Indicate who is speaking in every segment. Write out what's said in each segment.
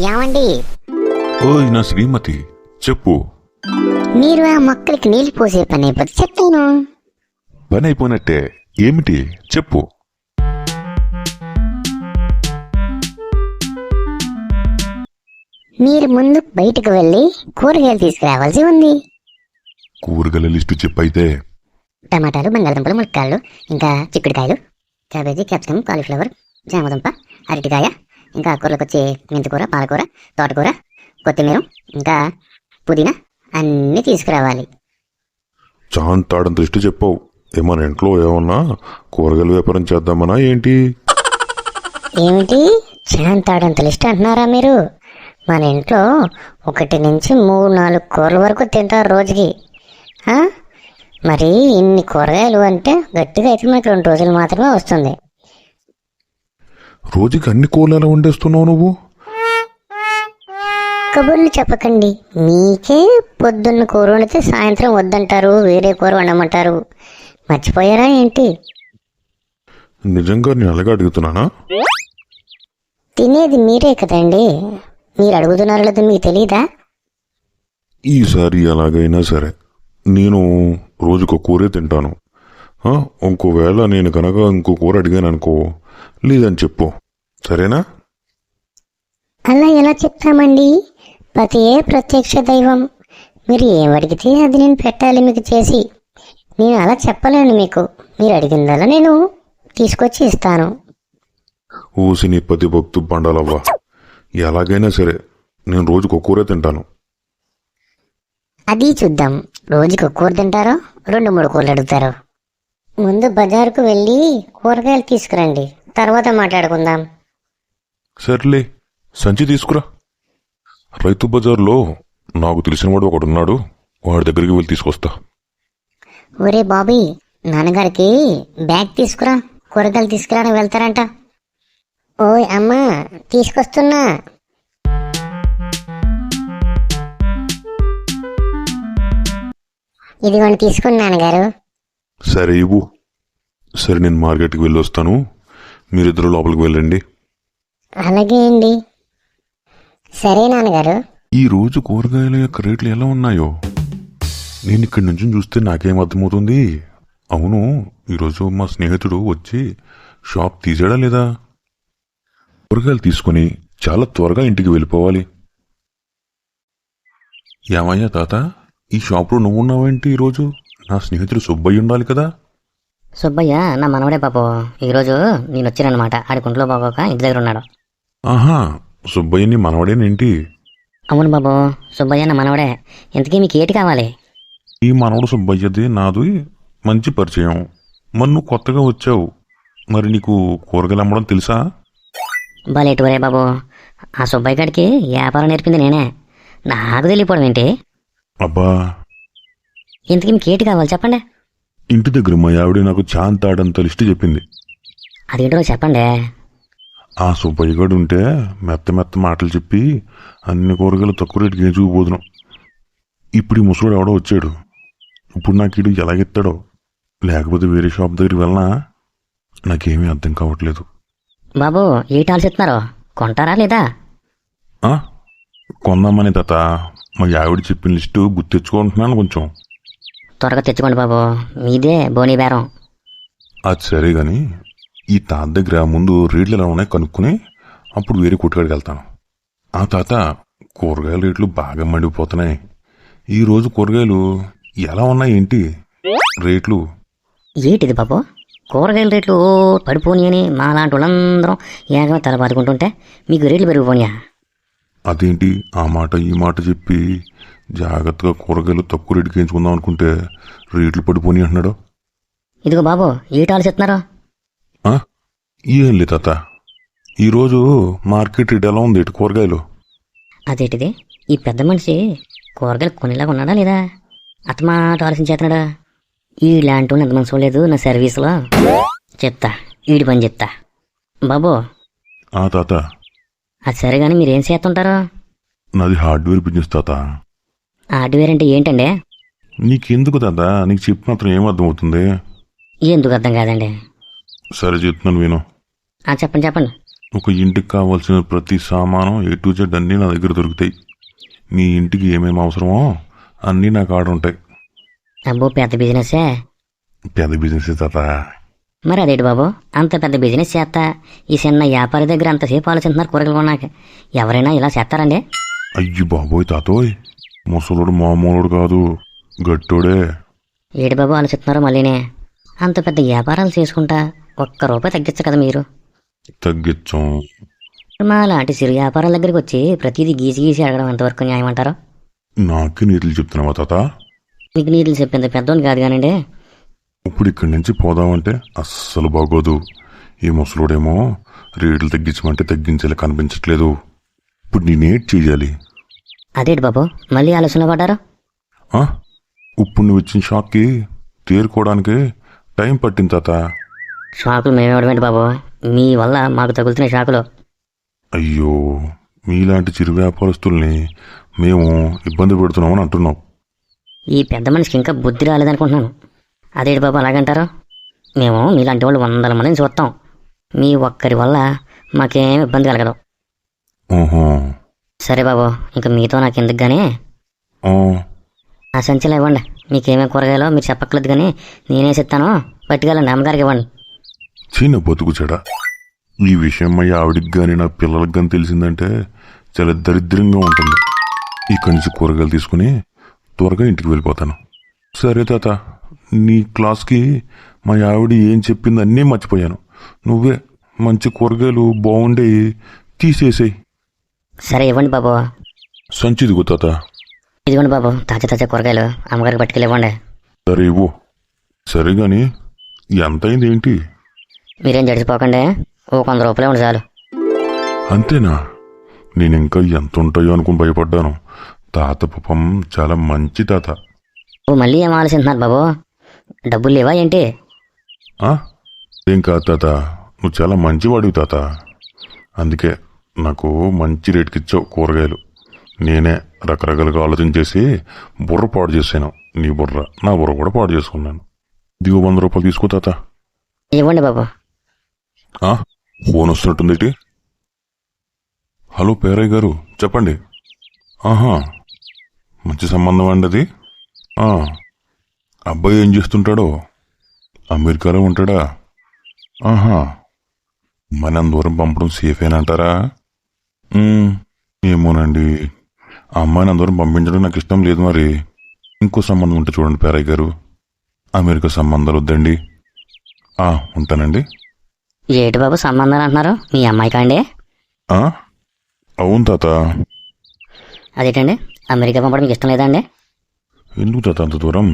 Speaker 1: ఏమండి?
Speaker 2: ఓయ్ నా శ్రీమతి, చెప్పు.
Speaker 1: మీరు ఆ మొక్కలకి నీళ్లు పోసే పని అయిపోతే చెప్తాను.
Speaker 2: పని అయిపోయినట్టే. ఏమిటి చెప్పు.
Speaker 1: మీరు ముందు బయటకు వెళ్ళి కూరగాయలు తీసుకురావాల్సి ఉంది.
Speaker 2: కూరగాయల లిస్టు చెప్పైతే.
Speaker 1: టమాటాలు, బంగాళదుంపలు, ములక్కాళ్ళు, ఇంకా చిక్కుడుకాయలు, క్యాబేజీ, క్యాప్సికమ్, కాలీఫ్లవర్, జామదుంప, అరటికాయ, ఇంకా కూరలకు వచ్చి మెంతికూర, పాలకూర, తోటకూర, కొత్తిమీర, ఇంకా పుదీనా అన్నీ తీసుకురావాలి.
Speaker 2: చాంతాడంత లిస్టు చెప్పావు. ఏమన్నా ఇంట్లో ఏమన్నా కూరగాయల వ్యాపారం చేద్దామనా ఏంటి?
Speaker 1: ఏమిటి చాంతాడంత లిస్ట్ అంటున్నారా మీరు? మన ఇంట్లో 1 నుంచి 3-4 కూరల వరకు తింటారు రోజుకి. మరి ఇన్ని కూరగాయలు అంటే గట్టిగా అయితే మనకి 2 రోజులు మాత్రమే వస్తుంది.
Speaker 2: రోజుకి అన్ని కూరలు ఎలా వండేస్తున్నావు నువ్వు?
Speaker 1: కబుర్లు చెప్పకండి. మీకే పొద్దున్న కూర వండితే సాయంత్రం వద్దంటారు, వేరే కూర వండమంటారు. మర్చిపోయారా ఏంటి?
Speaker 2: నిజంగా నేను అలాగే అడుగుతున్నానా?
Speaker 1: తినేది మీరే కదండి. మీరు అడుగుతున్నారు లేదా మీకు తెలీదా?
Speaker 2: ఈసారి ఎలాగైనా సరే నేను రోజుకో కూరే తింటాను. ఇంకోవేళ నేను కనుక ఇంకో కూర అడిగాను అనుకో, లేదని చెప్పు, సరేనా?
Speaker 1: అలా ఎలా చెప్తామండి? పతియే ప్రత్యక్ష దైవం. మీరు ఏం అడిగితే అది నేను పెట్టాలి మీకు చేసి. నేను అలా చెప్పలేను మీకు. మీరు అడిగిందల్లా నేను తీసుకొచ్చి ఇస్తాను.
Speaker 2: ఊసి నీ పతి భక్తు బండాలవ్వా. ఎలాగైనా సరే నేను రోజుకో కూరే తింటాను.
Speaker 1: అది చూద్దాం. రోజుకు కూర తింటారో 2-3 కూరలు అడుగుతారో. ముందు బజారుకు వెళ్ళి కూరగాయలు తీసుకురండి, తర్వాత మాట్లాడుకుందాం.
Speaker 2: సర్లే, సంచి తీసుకురా. రైతు బజార్లో నాకు తెలిసినవాడు ఒకడున్నాడు, వాడి దగ్గరికి వెళ్ళి తీసుకొస్తా.
Speaker 1: ఒరే బాబీ, నాన్నగారికి బ్యాగ్ తీసుకురా, కూరగాయలు తీసుకురాని వెళ్తారంట. ఓయ్ అమ్మా, తీసుకొస్తున్నా. ఇదిగోండి తీసుకోండి నాన్నగారు.
Speaker 2: సరే ఇవ్వు. సరే నేను మార్కెట్కి వెళ్ళి వస్తాను, మీరిద్దరు లోపలికి వెళ్ళండి.
Speaker 1: అలాగే అండి. సరే నాన్నగారు.
Speaker 2: ఈ రోజు కూరగాయల యొక్క రేట్లు ఎలా ఉన్నాయో నేను ఇక్కడి నుంచి చూస్తే నాకేం అర్థమవుతుంది. అవును, ఈరోజు మా స్నేహితుడు వచ్చి షాప్ తీసాడా లేదా? కూరగాయలు తీసుకుని చాలా త్వరగా ఇంటికి వెళ్ళిపోవాలి. ఏమయ్యా తాత, ఈ షాప్లో నువ్వు ఉన్నావేంటి ఈరోజు? నా స్నేహితుడు సుబ్బయ్య ఉండాలి కదా?
Speaker 3: సుబ్బయ్య నా మనవడే బాబు. ఈరోజు నేను వచ్చానమాట. ఆడి కుంట్లో బాగోక ఇంటి దగ్గర ఉన్నాడు.
Speaker 2: ఆహా, సుబ్బయ్యని మనవడేనేంటి?
Speaker 3: అవును బాబు, సుబ్బయ్య నా మనవడే. ఇంతకీ మీకు ఏటి కావాలి?
Speaker 2: ఈ మనవడు సుబ్బయ్యది నాది మంచి పరిచయం. మరి నువ్వు కొత్తగా వచ్చావు, మరి నీకు కూరగాయలు అమ్మడం తెలుసా?
Speaker 3: భలేటువరే బాబు, ఆ సుబ్బయ్య గారికి వ్యాపారం నేర్పింది నేనే. నాకు తెలియపోవడం ఏంటి?
Speaker 2: అబ్బా,
Speaker 3: ఇంతకీ మీకు ఏటి కావాలి చెప్పండి.
Speaker 2: ఇంటి దగ్గర మా ఆవిడ నాకు చాంతాడంత లిస్టు చెప్పింది.
Speaker 3: అదేంటో చెప్పండి.
Speaker 2: ఆ సుబ్బయ్య గడు ఉంటే మెత్త మెత్త మాటలు చెప్పి అన్ని కూరగాయలు తక్కువ రేటుకి వేసుకుపోతున్నాం. ఇప్పుడు ఈ ముసలోడు ఎవడో వచ్చాడు. ఇప్పుడు నాకు ఇడు ఎలాగెత్తాడో, లేకపోతే వేరే షాప్ దగ్గరికి వెళ్ళనా? నాకేమీ అర్థం కావట్లేదు.
Speaker 3: బాబు, ఏటి ఆలోచిస్తున్నారు? కొంటారా లేదా?
Speaker 2: కొందామని తాత, మా ఆవిడ చెప్పిన లిస్టు గుర్తు తెచ్చుకుంటున్నాను కొంచెం.
Speaker 3: త్వరగా తెచ్చుకోండి బాబు, మీదే బోనీ బేరం.
Speaker 2: అది సరే కానీ ఈ తాత దగ్గర ముందు రేట్లు ఎలా ఉన్నాయి కనుక్కుని అప్పుడు వేరే కొట్టుకాడికి వెళ్తాను. ఆ తాత, కూరగాయల రేట్లు బాగా మండిపోతున్నాయి. ఈరోజు కూరగాయలు ఎలా ఉన్నాయి ఏంటి రేట్లు?
Speaker 3: ఏటిది బాబు, కూరగాయల రేట్లు పడిపోని అని మా లాంటి వాళ్ళందరం ఏకంగా తలబాదుకుంటుంటే మీకు రేట్లు పెరిగిపోనియా?
Speaker 2: అదేంటి ఆ మాట ఈ మాట చెప్పి జాగ్రత్తగా కూరగాయలు తక్కువ రేటుకి వేయించుకుందాం అనుకుంటే రేట్లు పడిపోని అంటున్నాడు.
Speaker 3: ఇదిగో బాబు, ఏటి ఆలోచిస్తున్నారు?
Speaker 2: ఏం లేదు తాత, ఈరోజు మార్కెట్ రేట్ ఎలా ఉంది కూరగాయలు?
Speaker 3: అదేంటిది, ఈ పెద్ద మనిషి కూరగాయలు కొనేలాగా ఉన్నాడా లేదా? అతమాట ఆలోచించేస్తున్నాడా? ఈలాంటి ఎంత మనసు లేదు నా సర్వీస్లో. చెప్తా, ఈడి పని చెప్తా. బాబు.
Speaker 2: తాత,
Speaker 3: అది సరే కానీ మీరేం చేస్తుంటారు?
Speaker 2: నాది హార్డ్వేర్ బిజినెస్ తాత.
Speaker 3: హార్డ్వేర్ అంటే ఏంటండి?
Speaker 2: నీకెందుకు తాత, నీకు చెప్పిన మాత్రం ఏం అర్థమవుతుంది?
Speaker 3: ఎందుకు అర్థం కాదండి?
Speaker 2: సరే చెప్తున్నాను విను.
Speaker 3: చెప్పండి చెప్పండి.
Speaker 2: ఒక ఇంటికి కావాల్సిన ప్రతి సామానం A to Z అన్నీ నా దగ్గర దొరుకుతాయి. నీ ఇంటికి ఏమేమి అవసరమో అన్నీ నాకు ఆడ ఉంటాయి.
Speaker 3: అబ్బో పెద్ద బిజినెస్సే.
Speaker 2: పెద్ద బిజినెస్ తాత.
Speaker 3: మరి అదేంటి బాబు, అంత పెద్ద బిజినెస్ చేస్తా ఈ చిన్న వ్యాపారి దగ్గర అంతసేపు ఆలోచిస్తున్నారు కూరగాయలు కొన్నాక. ఎవరైనా ఇలా చేస్తారండి?
Speaker 2: అయ్యి బాబోయ్ తాతోయ్, ముసలుడు మామూలుడు కాదు, గట్టోడే.
Speaker 3: ఏడు బాబు ఆలోచిస్తున్నారు మళ్ళీనే? అంత పెద్ద వ్యాపారాలు చేసుకుంటా ₹1 తగ్గించు కదా మీరు.
Speaker 2: తగ్గించం.
Speaker 3: మా లాంటి సిరు వ్యాపారాల దగ్గరికి వచ్చి ప్రతిదీ గీసి గీసి అడగడం ఎంతవరకు న్యాయం అంటారు?
Speaker 2: నాకే నీతులు చెప్తున్నావా తాత?
Speaker 3: మీకు నీళ్ళు చెప్పింది పెద్దోని కాదు కానండి.
Speaker 2: ఇప్పుడు ఇక్కడి నుంచి పోదామంటే అస్సలు బాగోదు. ఈ ముసలుడేమో రేట్లు తగ్గించమంటే తగ్గించేలా కనిపించట్లేదు. ఇప్పుడు నేనేట్ చెయ్యాలి?
Speaker 3: అదేంటి బాబు మళ్ళీ ఆలోచనలో పడ్డారు?
Speaker 2: ఆ? ఇప్పుడు నువ్వు ఇచ్చిన షాక్కి తేరుకోవడానికి టైం పట్టింది తాత.
Speaker 3: షాకులు మేమేమిటి బాబు, మీ వల్ల మాకు తగులుతున్నాయి షాకులు.
Speaker 2: అయ్యో, మీలాంటి చిరు వ్యాపారస్తుల్ని మేము ఇబ్బంది పెడుతున్నామని అంటున్నాం.
Speaker 3: ఈ పెద్ద మనిషికి ఇంకా బుద్ధి రాలేదనుకుంటున్నాను. అదేంటి బాబు అలాగంటారు? మేము మీలాంటి వాళ్ళు 100 మందిని చూస్తాం. మీ ఒక్కరి వల్ల మాకేం ఇబ్బంది కలగదు.
Speaker 2: ఓహో.
Speaker 3: సరే బాబు, ఇంకా మీతో నాకు ఎందుకు కానీ
Speaker 2: ఆ,
Speaker 3: ఆ సంచిలో ఇవ్వండి. మీకేమేమి కూరగాయలో మీరు చెప్పక్కర్లేదు కానీ నేనే చెప్తాను, పట్టుకెళ్ళండి, అమ్మగారికి ఇవ్వండి.
Speaker 2: చిన్న బతుకు చెడ. ఈ విషయం మా ఆవిడికి కానీ నా పిల్లలకి కానీ తెలిసిందంటే చాలా దరిద్రంగా ఉంటుంది. ఇక్కడి నుంచి కూరగాయలు తీసుకుని త్వరగా ఇంటికి వెళ్ళిపోతాను. సరే తాత, నీ క్లాస్కి మా ఆవిడ ఏం చెప్పింది అన్నీ మర్చిపోయాను. నువ్వే మంచి కూరగాయలు బాగుండే తీసేసేయి.
Speaker 3: సరే ఇవ్వండి బాబు.
Speaker 2: సంచిదిగో తాత.
Speaker 3: ఇదిగోండి బాబు, తాజా తాజా కూరగాయలు అమ్మగారికి పట్టుకెళ్ళి ఇవ్వండి.
Speaker 2: సరే ఇవ్వు. సరే కానీ ఎంత అయింది ఏంటి?
Speaker 3: మీరేం జడిసిపోకండి, ఓ ₹100 ఉండి చాలు.
Speaker 2: అంతేనా? నేను ఇంకా ఎంత ఉంటాయో అనుకుని భయపడ్డాను. తాత పాపం చాలా మంచి తాత.
Speaker 3: ఓ మళ్ళీ ఏం ఆలోచిస్తున్నారు బాబు, డబ్బులు లేవా ఏంటి?
Speaker 2: ఆ? ఏం కాదు తాత, నువ్వు చాలా మంచివాడివి తాత. అందుకే నాకు మంచి రేటుకి ఇచ్చావు కూరగాయలు. నేనే రకరకాలుగా ఆలోచించేసి బుర్ర పాడు చేశాను. నీ బుర్ర, నా బుర్ర కూడా పాడు చేసుకున్నాను. దిగు ₹100 తీసుకో తాత.
Speaker 3: ఇవ్వండి బాబు.
Speaker 2: ఫోన్ వస్తున్నట్టుంది. హలో పేరయ్య గారు, చెప్పండి. ఆహా, మంచి సంబంధం అండి అది. అబ్బాయి ఏం చేస్తుంటాడో? అమెరికాలో ఉంటాడా? ఆహా, మనం దూరం పంపడం సేఫేనంటారా? ఏమోనండి, ఆ అమ్మాయిని అందరం పంపించడం నాకు ఇష్టం లేదు. మరి ఇంకో సంబంధం ఉంటే చూడండి పేరయ్య గారు. అమెరికా సంబంధాలు వద్దండి. ఉంటానండి.
Speaker 3: ఏటి బాబు సంబంధాలు అంటున్నారు, మీ అమ్మాయికా అండి?
Speaker 2: అవును తాత.
Speaker 3: అదేంటండి, అమెరికా పంపడం మీకు ఇష్టం లేదా అండి?
Speaker 2: ఎందుకు తాత అంత దూరం?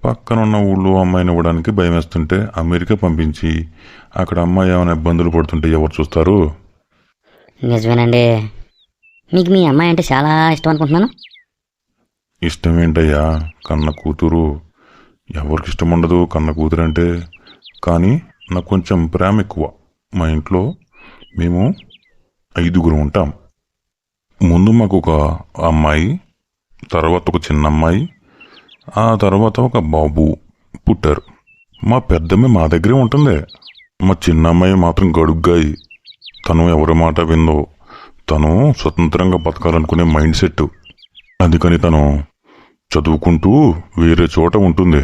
Speaker 2: పక్కనున్న ఊళ్ళో అమ్మాయిని ఇవ్వడానికి భయం వేస్తుంటే అమెరికా పంపించి అక్కడ అమ్మాయి ఏమైనా ఇబ్బందులు పడుతుంటే ఎవరు చూస్తారు?
Speaker 3: నిజమేనండి, మీకు మీ అమ్మాయి అంటే చాలా ఇష్టం అనుకుంటున్నాను.
Speaker 2: ఇష్టం ఏంటయ్యా, కన్న కూతురు. ఎవరికి ఇష్టం ఉండదు కన్న కూతురు అంటే. కానీ నాకు కొంచెం ప్రేమ ఎక్కువ. మా ఇంట్లో మేము 5 ఉంటాం. ముందు మాకు ఒక అమ్మాయి, తర్వాత ఒక చిన్న అమ్మాయి, ఆ తర్వాత ఒక బాబు పుట్టారు. మా పెద్దమ్మ మా దగ్గరే ఉంటుంది. మా చిన్న అమ్మాయి మాత్రం గడుగ్గాయి. తను ఎవరి మాట విందో. తను స్వతంత్రంగా బతకాలనుకునే మైండ్ సెట్. అందుకని తను చదువుకుంటూ వేరే చోట ఉంటుంది.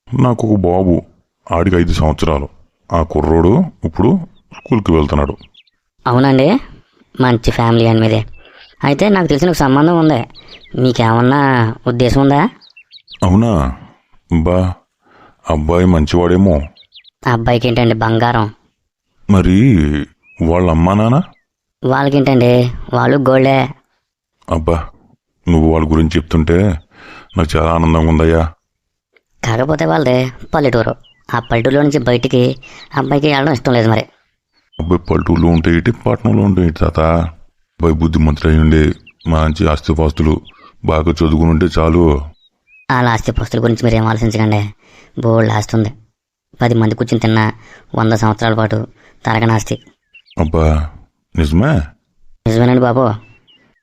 Speaker 2: నాకు ఒక బాబు, ఆడికి 5 సంవత్సరాలు. ఆ కుర్రోడు ఇప్పుడు స్కూల్కి వెళ్తున్నాడు.
Speaker 3: అవునండి, మంచి ఫ్యామిలీ అండి మీదే. అయితే నాకు తెలిసిన ఒక సంబంధం ఉంది, మీకేమన్నా ఉద్దేశం ఉందా?
Speaker 2: అవునా? బా, అబ్బాయి మంచివాడేమో.
Speaker 3: ఆ అబ్బాయికి ఏంటండి బంగారం.
Speaker 2: మరి వాళ్ళ అమ్మా నాన్న?
Speaker 3: వాళ్ళకేంటండి, వాళ్ళు గోల్డే.
Speaker 2: అబ్బా, నువ్వు వాళ్ళ గురించి చెప్తుంటే నాకు చాలా ఆనందంగా ఉందయ్యా.
Speaker 3: కాకపోతే వాళ్ళదే పల్లెటూరు. ఆ పల్లెటూరులో నుంచి బయటికి అబ్బాయికి వెళ్ళడం ఇష్టం లేదు. మరి
Speaker 2: అబ్బాయి పల్లెటూరులో ఉంటే ఏంటి, పట్టణంలో ఉంటే ఏంటి తాత? అబ్బాయి బుద్ధిమంతులు అయి ఉండే, మంచి ఆస్తిపాస్తులు, బాగా చదువుకుని ఉంటే చాలు.
Speaker 3: వాళ్ళ ఆస్తి పస్తుల గురించి మీరు ఏం ఆలోచించకండి. బోల్డ్ ఆస్తి ఉంది. 10 మంది కూర్చుని తిన్నా 100 సంవత్సరాల పాటు తరగని ఆస్తి.
Speaker 2: అబ్బా, నిజమే?
Speaker 3: నిజమేనండి బాబు.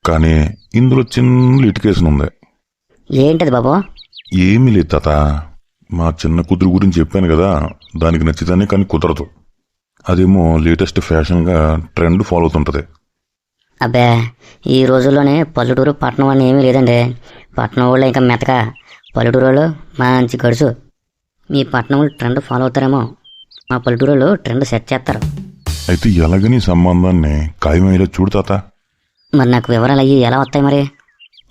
Speaker 2: కానీ ఇందులో చిన్న లిటికేషన్ ఉంది.
Speaker 3: ఏంటది బాబు?
Speaker 2: ఏమీ లేదు తాత. మా చిన్న కూతురు గురించి చెప్పాను కదా, దానికి నచ్చితేనే కానీ కుదరదు. అదేమో లేటెస్ట్ ఫ్యాషన్గా ట్రెండ్ ఫాలో అవుతుంటుంది.
Speaker 3: అబ్బే ఈ రోజుల్లోనే పల్లెటూరు పట్టణం అని ఏమీ లేదండి. పట్టణం వాళ్ళు ఇంకా మెతక, పల్లెటూరు వాళ్ళు మంచి గడుసు. మీ పట్టణం వాళ్ళు ట్రెండ్ ఫాలో అవుతారేమో, మా పల్లెటూరు వాళ్ళు ట్రెండ్ సెట్ చేస్తారు.
Speaker 2: అయితే ఎలాగని సంబంధాన్ని ఖాయమయ్యేలా చూడు తాత.
Speaker 3: మరి నాకు వివరాలు అయ్యి ఎలా వస్తాయి మరి?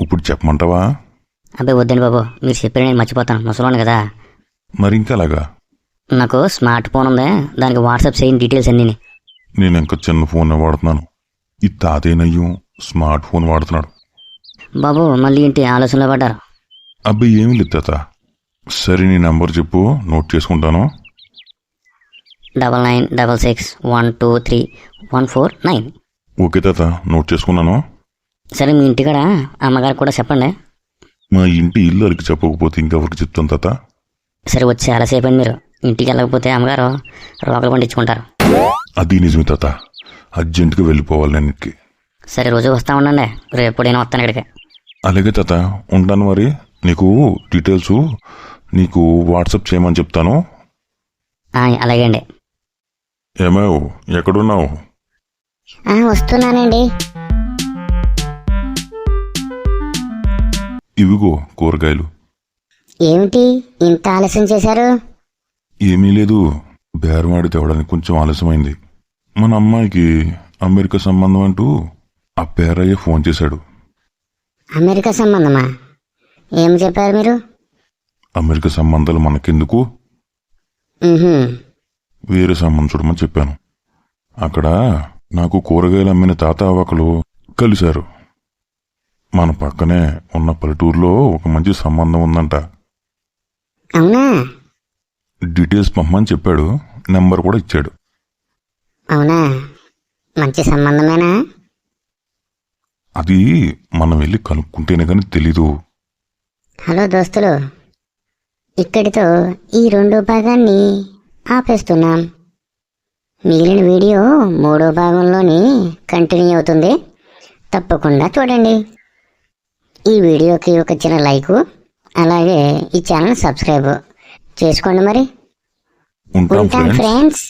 Speaker 2: ఇప్పుడు చెప్పమంటావా?
Speaker 3: అబ్బాయి వద్దండి బాబు, మీరు చెప్పిన నేను మర్చిపోతాను, ముసలోను కదా.
Speaker 2: మరి ఇంకెలాగా?
Speaker 3: నాకు స్మార్ట్ ఫోన్ ఉంది, దానికి వాట్సాప్ చేయండి డీటెయిల్స్ అన్నీ.
Speaker 2: నేను ఇంకా చిన్న ఫోన్ వాడుతున్నాను. ఈ తాతయ్యనయ్యం స్మార్ట్ ఫోన్ వాడుతున్నాడు.
Speaker 3: బాబు మళ్ళీ ఏంటి ఆలోచనలో పడ్డారు?
Speaker 2: అబ్బాయి ఏమీ లేదు తాత. సరే నీ నెంబర్ చెప్పు, నోట్ చేసుకుంటాను.
Speaker 3: 9966123149.
Speaker 2: ఓకే తాత, నోట్ చేసుకున్నాను.
Speaker 3: సరే మీ ఇంటికాడ అమ్మగారికి కూడా చెప్పండి.
Speaker 2: మా ఇంటి ఇల్లు అలికి చెప్పకపోతే ఇంకెవరికి చెప్తాను తాత?
Speaker 3: సరే వచ్చి చాలాసేపు అండి, మీరు ఇంటికి వెళ్ళకపోతే అమ్మగారు రోకలు పండించుకుంటారు.
Speaker 2: అది నిజమే తాత, అర్జెంటుగా వెళ్ళిపోవాలి నేను ఇంటికి.
Speaker 3: సరే రోజు వస్తా ఉండండి, రేపు నేను వస్తాను ఇక్కడికి.
Speaker 2: అలాగే తాత, ఉంటాను. మరి నీకు డీటెయిల్స్ నీకు వాట్సాప్ చేయమని చెప్తాను.
Speaker 3: అలాగే అండి.
Speaker 2: ఏమేవ్, ఎక్కడున్నావు?
Speaker 1: వస్తున్నానండి.
Speaker 2: ఇవిగో కూరగాయలు.
Speaker 1: ఏమిటి ఇంత ఆలస్యం చేశారు?
Speaker 2: ఏమీ లేదు, బేరమాడి తేవడానికి కొంచెం ఆలస్యమైంది. మన అమ్మాయికి అమెరికా సంబంధం అంటూ ఆ పేరయ్య ఫోన్ చేశాడు.
Speaker 1: అమెరికా సంబంధమా? ఏం చెప్పారు మీరు?
Speaker 2: అమెరికా సంబంధాలు మనకెందుకు, వేరే సంబంధం చూడమని చెప్పాను. అక్కడ నాకు కూరగాయలు అమ్మిన తాత అవ్వకలు కలిశారు. మన పక్కనే ఉన్న పల్లెటూరులో ఒక మంచి సంబంధం ఉందంట.
Speaker 1: అవునా?
Speaker 2: డీటెయిల్స్ పంపమని చెప్పాడు, నెంబర్ కూడా ఇచ్చాడు.
Speaker 1: అవునా? మంచి సంబంధమేనా?
Speaker 2: అది మనం వెళ్ళి కనుక్కుంటేనే కానీ తెలీదు.
Speaker 1: హలో దోస్తులు, ఇక్కడితో ఈ 2వ భాగాన్ని ఆపేస్తున్నాం. మిగిలిన వీడియో 3వ భాగంలోని కంటిన్యూ అవుతుంది, తప్పకుండా చూడండి. ఈ వీడియోకి ఒక చిన్న లైకు, అలాగే ఈ ఛానల్ సబ్స్క్రైబ్ చేసుకోండి. మరి
Speaker 2: ఉంటాం
Speaker 1: ఫ్రెండ్స్.